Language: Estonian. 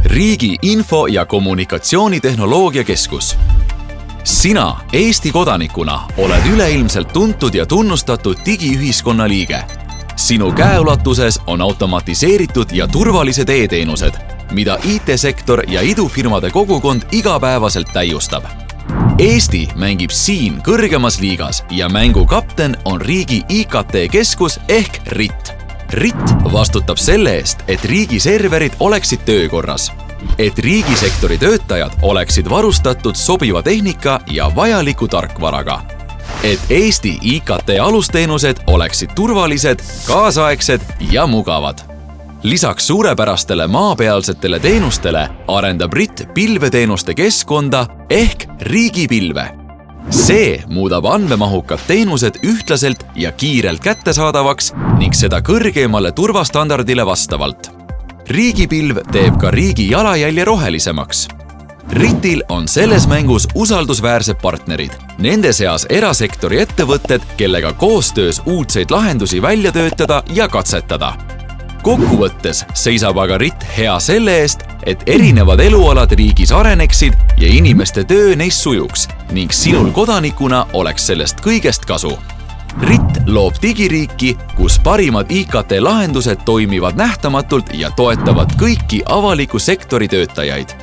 Riigi info- ja kommunikatsioonitehnoloogia keskus. Sina Eesti kodanikuna oled üleilmselt tuntud ja tunnustatud digiühiskonna liige. Sinu käeulatuses on automatiseeritud ja turvalised e-teenused, mida IT-sektor ja idufirmade kogukond igapäevaselt täiustab. Eesti mängib siin kõrgemas liigas ja mängu kapten on riigi IKT-keskus ehk RIT. RIT vastutab selle eest, et riigi serverid oleksid töökorras, et riigisektori töötajad oleksid varustatud sobiva tehnika ja vajaliku tarkvaraga, et Eesti IKT alusteenused oleksid turvalised, kaasaegsed ja mugavad. Lisaks suurepärastele maapealsetele teenustele arendab RIT pilveteenuste keskkonda ehk riigipilve. See muudab andmemahukad teenused ühtlaselt ja kiirelt kättesaadavaks ning seda kõrgemale turvastandardile vastavalt. Riigipilv teeb ka riigi jalajälje rohelisemaks. RITil on selles mängus usaldusväärsed partnerid, nende seas erasektori ettevõtted, kellega koostöös uudseid lahendusi välja töötada ja katsetada. Kokkuvõttes seisab aga RIT hea selle eest, et erinevad elualad riigis areneksid ja inimeste töö neis sujuks ning sinul kodanikuna oleks sellest kõigest kasu. RIT loob digiriiki, kus parimad IKT-lahendused toimivad nähtamatult ja toetavad kõiki avaliku sektori töötajaid.